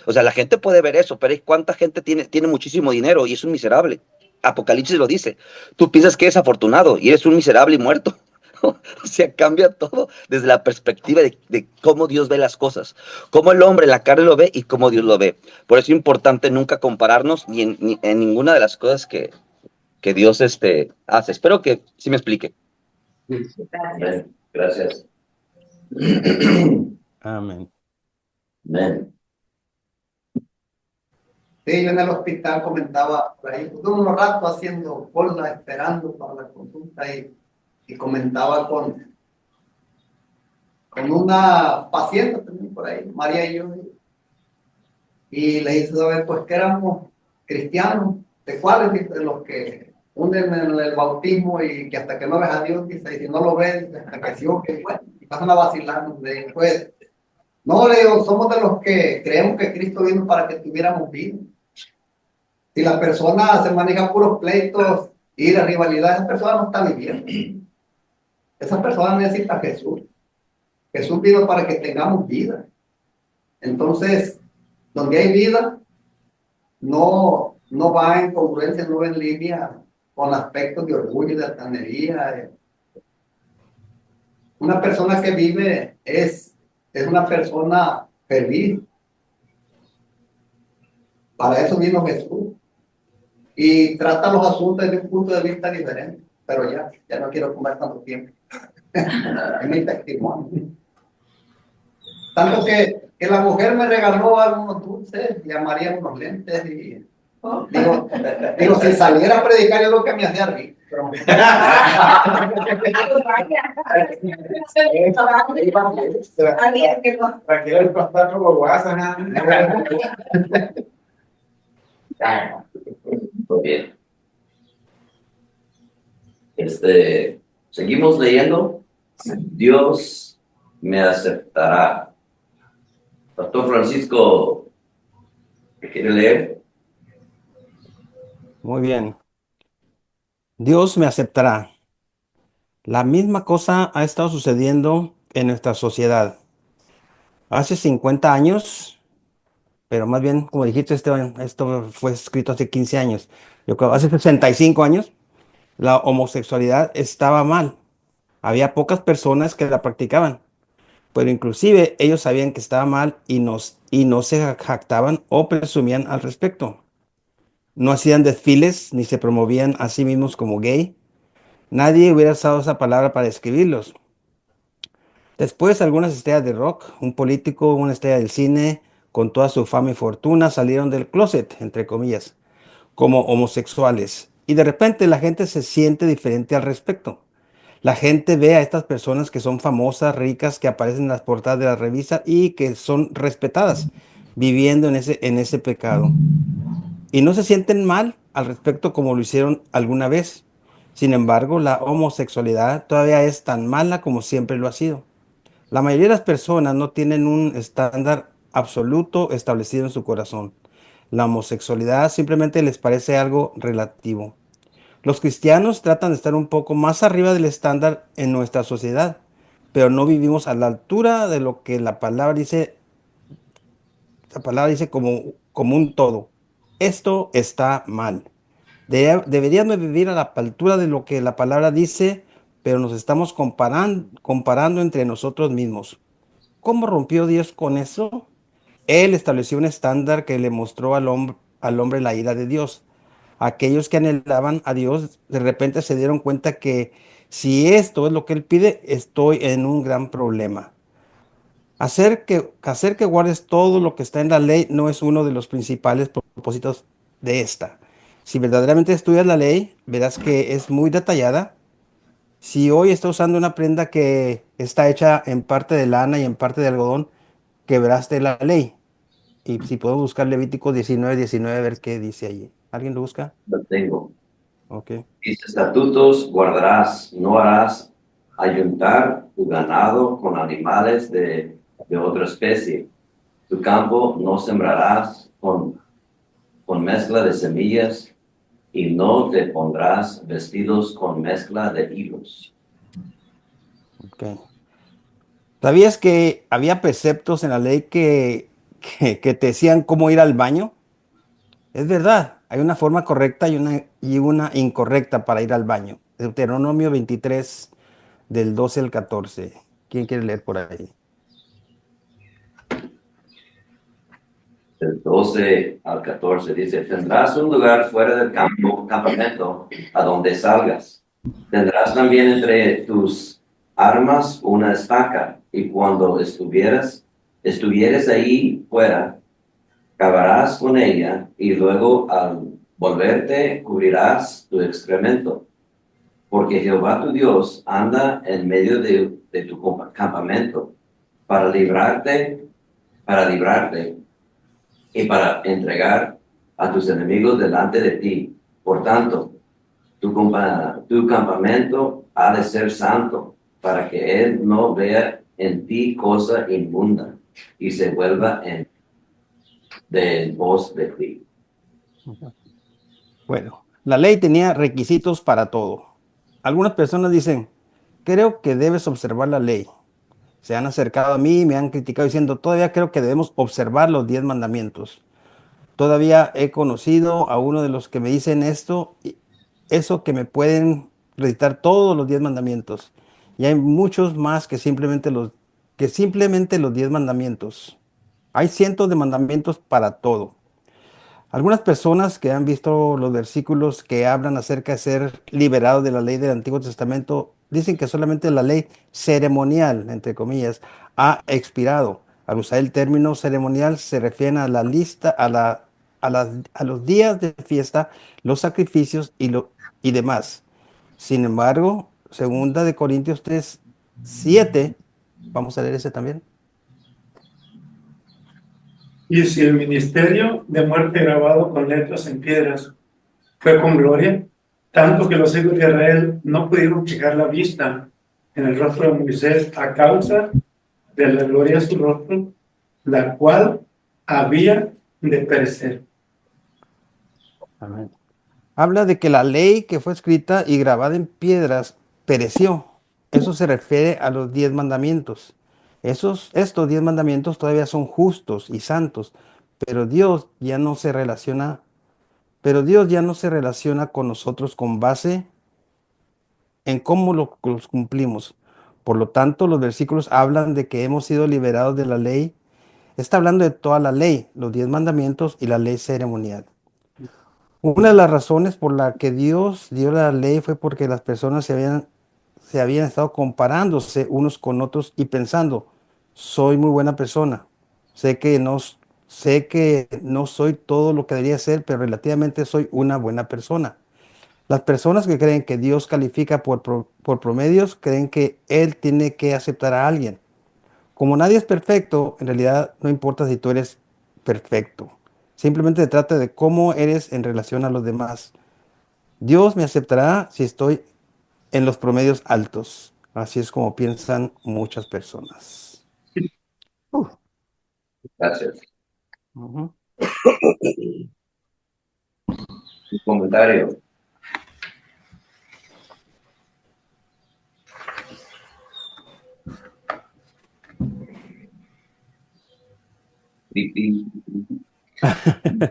O sea, la gente puede ver eso, pero ¿cuánta gente tiene muchísimo dinero y es un miserable? Apocalipsis lo dice. Tú piensas que eres afortunado y eres un miserable y muerto. O sea, cambia todo desde la perspectiva de cómo Dios ve las cosas, cómo el hombre, la carne lo ve y cómo Dios lo ve. Por eso es importante nunca compararnos ni en ninguna de las cosas que Dios hace. Espero que sí me explique. Gracias. Gracias. Amén. Amén. Sí, yo en el hospital comentaba, por ahí, tuve unos ratos haciendo cola, esperando para la consulta y comentaba con una paciente también por ahí, María y yo, y le hice saber pues que éramos cristianos, ¿de cuáles? Dice, de los que hunden en el bautismo y que hasta que no ves a Dios, dice, y si no lo ves, dice, hasta que sí o que bueno, y pasan a vacilarnos de pues, no, le digo, somos de los que creemos que Cristo vino para que tuviéramos vida. Si la persona se maneja puros pleitos y la rivalidad, esa persona no está viviendo. Esa persona necesita a Jesús. Jesús vino para que tengamos vida. Entonces, donde hay vida, no va en congruencia, no va en línea con aspectos de orgullo, de altanería. Una persona que vive es una persona feliz. Para eso vino Jesús. Y trata los asuntos desde un punto de vista diferente. Pero ya no quiero comer tanto tiempo. Es mi testimonio. Tanto que la mujer me regaló algunos dulces y a María unos lentes y digo, si saliera a predicar yo lo que me hacía rico. Tranquilo, el pastor como guasa. Muy bien. Seguimos leyendo. Dios me aceptará. Pastor Francisco, ¿me quiere leer? Muy bien. Dios me aceptará. La misma cosa ha estado sucediendo en nuestra sociedad. Hace 50 años, pero más bien, como dijiste, Esteban, esto fue escrito hace 15 años. Yo creo, hace 65 años, la homosexualidad estaba mal. Había pocas personas que la practicaban, pero inclusive ellos sabían que estaba mal y no se jactaban o presumían al respecto. No hacían desfiles ni se promovían a sí mismos como gay. Nadie hubiera usado esa palabra para describirlos. Después, algunas estrellas de rock, un político, una estrella del cine, con toda su fama y fortuna, salieron del closet, entre comillas, como homosexuales. Y de repente la gente se siente diferente al respecto. La gente ve a estas personas que son famosas, ricas, que aparecen en las portadas de la revista y que son respetadas, viviendo en ese pecado. Y no se sienten mal al respecto como lo hicieron alguna vez. Sin embargo, la homosexualidad todavía es tan mala como siempre lo ha sido. La mayoría de las personas no tienen un estándar absoluto establecido en su corazón. La homosexualidad simplemente les parece algo relativo. Los cristianos tratan de estar un poco más arriba del estándar en nuestra sociedad, pero no vivimos a la altura de lo que la palabra dice. La palabra dice como un todo. Esto está mal. Deberíamos vivir a la altura de lo que la palabra dice, pero nos estamos comparando entre nosotros mismos. ¿Cómo rompió Dios con eso? Él estableció un estándar que le mostró al hombre la ira de Dios. Aquellos que anhelaban a Dios de repente se dieron cuenta que si esto es lo que Él pide, estoy en un gran problema. Hacer que guardes todo lo que está en la ley no es uno de los principales propósitos de esta. Si verdaderamente estudias la ley, verás que es muy detallada. Si hoy estás usando una prenda que está hecha en parte de lana y en parte de algodón, quebraste la ley. Y si podemos buscar Levítico 19:19, a ver qué dice allí. ¿Alguien lo busca? Lo tengo. Ok. Mis estatutos guardarás, no harás ayuntar tu ganado con animales de otra especie. Tu campo no sembrarás con mezcla de semillas y no te pondrás vestidos con mezcla de hilos. Ok. ¿Sabías que había preceptos en la ley que te decían cómo ir al baño? Es verdad, hay una forma correcta y una incorrecta para ir al baño. Deuteronomio 23, del 12 al 14. ¿Quién quiere leer por ahí? Del 12 al 14 dice, tendrás un lugar fuera del campamento a donde salgas. Tendrás también entre tus armas una estaca, y cuando estuvieres ahí fuera, cavarás con ella y luego al volverte cubrirás tu excremento, porque Jehová tu Dios anda en medio de tu campamento para librarte y para entregar a tus enemigos delante de ti. Por tanto, tu campamento ha de ser santo, para que él no vea en ti cosa inmunda y se vuelva en pos de ti. Bueno, la ley tenía requisitos para todo. Algunas personas dicen, creo que debes observar la ley. Se han acercado a mí y me han criticado diciendo, todavía creo que debemos observar los 10 mandamientos. Todavía he conocido a uno de los que me dicen esto, eso que me pueden recitar todos los 10 mandamientos. Y hay muchos más que simplemente los 10 mandamientos. Hay cientos de mandamientos para todo. Algunas personas que han visto los versículos que hablan acerca de ser liberados de la ley del Antiguo Testamento dicen que solamente la ley ceremonial, entre comillas, ha expirado. Al usar el término ceremonial se refieren a la lista, a los días de fiesta, los sacrificios y demás. Sin embargo, segunda de Corintios 3:7, vamos a leer ese también. Y si el ministerio de muerte grabado con letras en piedras fue con gloria, tanto que los hijos de Israel no pudieron fijar la vista en el rostro de Moisés a causa de la gloria de su rostro, la cual había de perecer. Amén. Habla de que la ley que fue escrita y grabada en piedras pereció. Eso se refiere a los 10 mandamientos. Estos 10 mandamientos todavía son justos y santos, pero Dios ya no se relaciona, pero Dios ya no se relaciona con nosotros con base en cómo los cumplimos. Por lo tanto, los versículos hablan de que hemos sido liberados de la ley. Está hablando de toda la ley, los 10 mandamientos y la ley ceremonial. Una de las razones por la que Dios dio la ley fue porque las personas se habían estado comparándose unos con otros y pensando, soy muy buena persona, sé que no, sé que no soy todo lo que debería ser, pero relativamente soy una buena persona. Las personas que creen que Dios califica por promedios creen que Él tiene que aceptar a alguien. Como nadie es perfecto, en realidad no importa si tú eres perfecto. Simplemente se trata de cómo eres en relación a los demás. Dios me aceptará si estoy en los promedios altos. Así es como piensan muchas personas. Gracias. Ujú. Un comentario.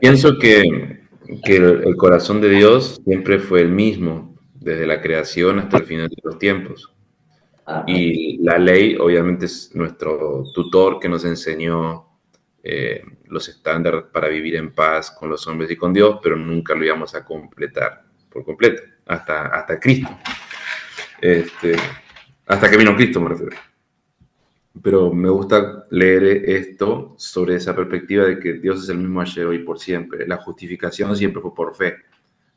Pienso que el corazón de Dios siempre fue el mismo, desde la creación hasta el final de los tiempos. Ajá. Y la ley, obviamente, es nuestro tutor que nos enseñó los estándares para vivir en paz con los hombres y con Dios, pero nunca lo íbamos a completar por completo, hasta Cristo. Hasta que vino Cristo, me refiero. Pero me gusta leer esto sobre esa perspectiva de que Dios es el mismo ayer, hoy y por siempre. La justificación siempre fue por fe.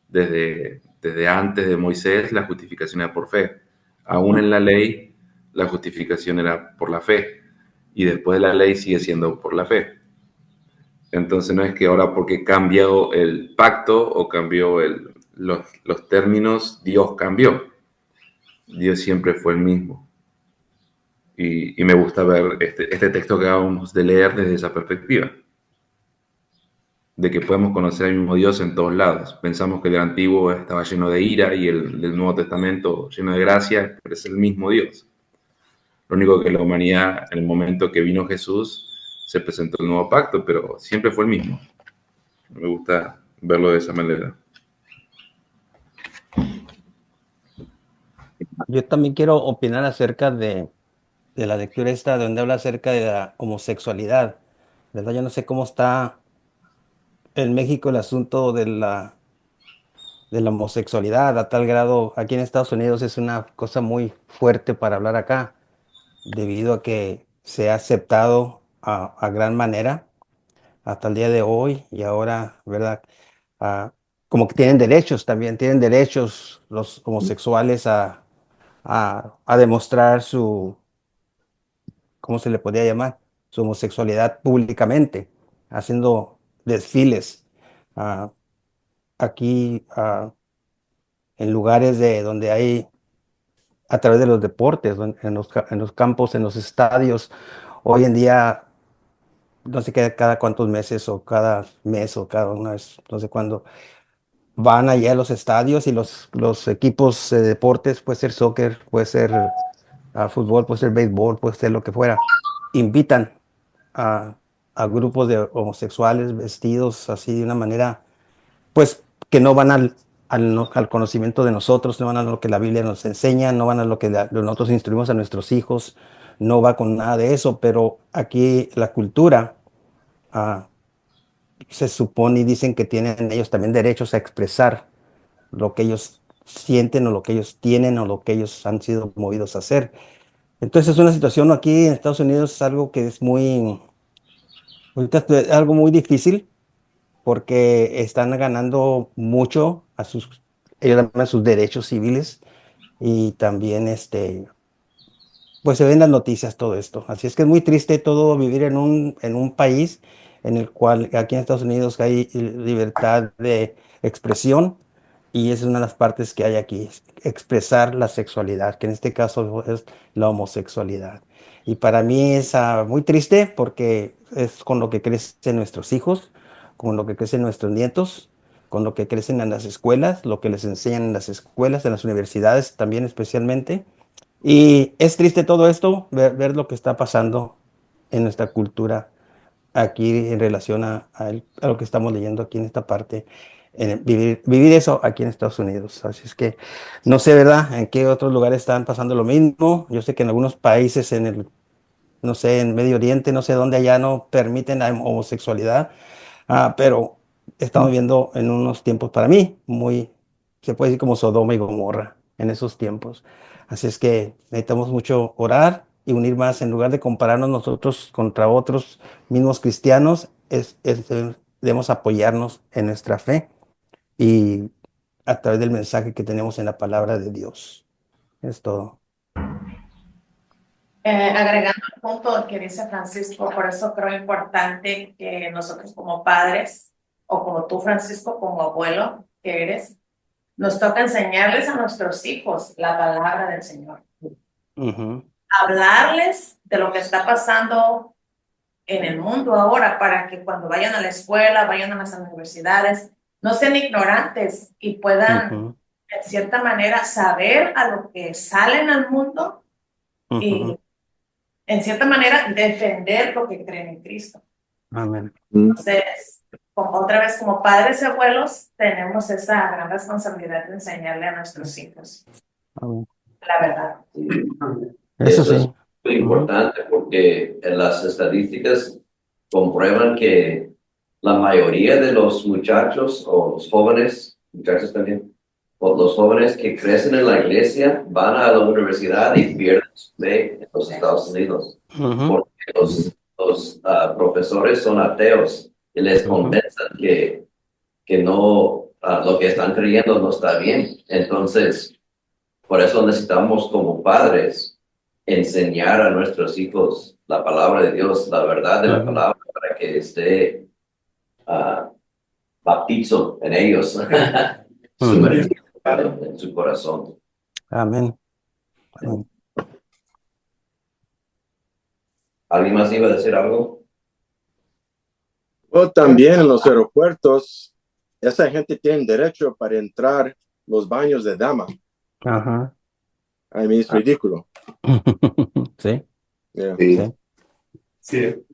Desde antes de Moisés, la justificación era por fe. Aún en la ley, la justificación era por la fe. Y después de la ley sigue siendo por la fe. Entonces no es que ahora porque cambió el pacto o cambió los términos, Dios cambió. Dios siempre fue el mismo. Y me gusta ver este texto que acabamos de leer desde esa perspectiva, de que podemos conocer al mismo Dios en todos lados. Pensamos que el Antiguo estaba lleno de ira y el del Nuevo Testamento lleno de gracia, pero es el mismo Dios. Lo único que la humanidad, en el momento que vino Jesús, se presentó el nuevo pacto, pero siempre fue el mismo. Me gusta verlo de esa manera. Yo también quiero opinar acerca de la lectura esta donde habla acerca de la homosexualidad. ¿Verdad? Yo no sé cómo está en México el asunto de la homosexualidad a tal grado. Aquí en Estados Unidos es una cosa muy fuerte para hablar acá, debido a que se ha aceptado a gran manera. hasta el día de hoy, y ahora, ¿verdad? Ah, como que tienen derechos también, tienen derechos los homosexuales a demostrar su, ¿cómo se le podría llamar? Su homosexualidad públicamente, haciendo desfiles ah, aquí en lugares donde hay, a través de los deportes, en los campos, en los estadios. Hoy en día, no sé cada cuántos meses o cada mes o cada una vez, no sé cuándo, van allá a los estadios y los equipos de deportes, puede ser soccer, puede ser fútbol, puede ser béisbol, puede ser lo que fuera, invitan a, a grupos de homosexuales vestidos así de una manera, pues que no van al conocimiento de nosotros, no van a lo que la Biblia nos enseña, no van a lo que nosotros instruimos a nuestros hijos, no va con nada de eso, pero aquí la cultura ah, se supone y dicen que tienen ellos también derechos a expresar lo que ellos sienten o lo que ellos tienen o lo que ellos han sido movidos a hacer. Entonces es una situación aquí en Estados Unidos, es algo que es ahorita es algo muy difícil porque están ganando mucho ellos llaman sus derechos civiles y también pues se ven las noticias todo esto. Así es que es muy triste todo vivir en un país en el cual aquí en Estados Unidos hay libertad de expresión y esa es una de las partes que hay aquí, expresar la sexualidad, que en este caso es la homosexualidad. Y para mí es muy triste porque es con lo que crecen nuestros hijos, con lo que crecen nuestros nietos, con lo que crecen en las escuelas, lo que les enseñan en las escuelas, en las universidades también especialmente. Y es triste todo esto, ver lo que está pasando en nuestra cultura aquí en relación a lo que estamos leyendo aquí en esta parte, vivir eso aquí en Estados Unidos. Así es que no sé, ¿verdad? En qué otros lugares están pasando lo mismo. Yo sé que en algunos países no sé, en Medio Oriente, no sé dónde allá no permiten la homosexualidad. Pero estamos viendo en unos tiempos para mí se puede decir como Sodoma y Gomorra en esos tiempos. Así es que necesitamos mucho orar y unir más en lugar de compararnos nosotros contra otros mismos cristianos, debemos apoyarnos en nuestra fe y a través del mensaje que tenemos en la palabra de Dios. Es todo. Agregando al punto que dice Francisco, por eso creo importante que nosotros como padres, o como tú, Francisco, como abuelo que eres, nos toca enseñarles a nuestros hijos la palabra del Señor. Hablarles de lo que está pasando en el mundo ahora para que cuando vayan a la escuela, vayan a las universidades, no sean ignorantes y puedan, en cierta manera, saber a lo que salen al mundo y en cierta manera, defender lo que creen en Cristo. Amén. Entonces, otra vez, como padres y abuelos, tenemos esa gran responsabilidad de enseñarle a nuestros hijos Amén. la verdad. Eso sí. Es muy importante porque en las estadísticas comprueban que la mayoría de los muchachos o los jóvenes, muchachos también, o los jóvenes que crecen en la iglesia van a la universidad y pierden su fe en los Estados Unidos. Porque los profesores son ateos y les convencen que no, lo que están creyendo no está bien. Entonces, por eso necesitamos como padres enseñar a nuestros hijos la palabra de Dios, la verdad de la palabra, para que esté bautizo en ellos, sumergido en su corazón. Amén. Amén. ¿Alguien más iba a decir algo? O también en los aeropuertos, esa gente tiene derecho para entrar los baños de dama. Ajá. A mí es ridículo. Sí. Yeah. Sí. Sí.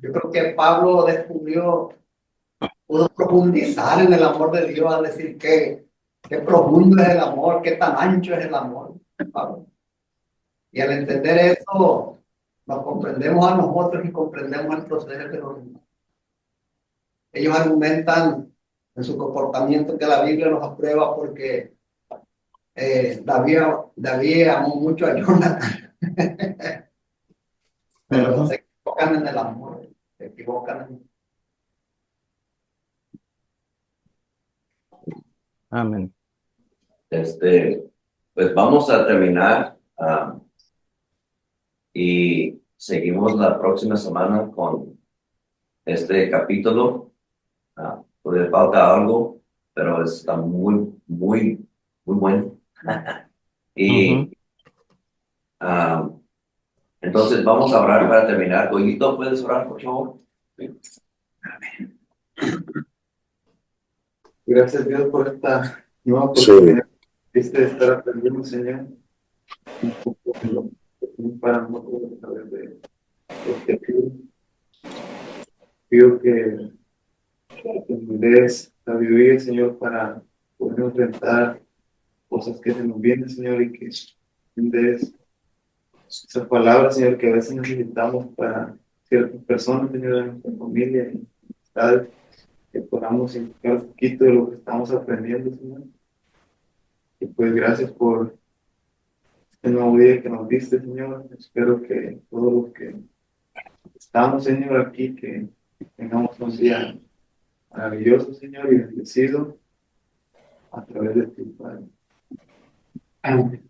Yo creo que Pablo pudo profundizar en el amor de Dios al decir qué profundo es el amor, qué tan ancho es el amor, Pablo. Y al entender eso, nos comprendemos a nosotros y comprendemos el proceso de los demás. Ellos argumentan en su comportamiento que la Biblia los aprueba porque David amó mucho a Jonathan. Pero se enfocan en el amor, que equivocan. Amén. Pues vamos a terminar y seguimos la próxima semana con este capítulo. Todavía falta algo, pero está muy, muy, muy bueno. Y entonces vamos a orar para terminar. Goyito, ¿puedes orar, por favor? Amén. Gracias, Dios, por esta nueva oportunidad de estar aprendiendo, Señor, un poco de lo que tiene para nosotros a través de este pido. Pido que nos des sabiduría, Señor, para poder enfrentar cosas que se nos vienen, Señor, y que nos des esas palabras, Señor, que a veces necesitamos para ciertas personas, Señor, de nuestra familia y amistades, que podamos indicar un poquito de lo que estamos aprendiendo, Señor. Y pues gracias por este nuevo día que nos diste, Señor. Espero que todos los que estamos, Señor, aquí, que tengamos un día maravilloso, Señor, y bendecido a través de ti, Padre. Amén.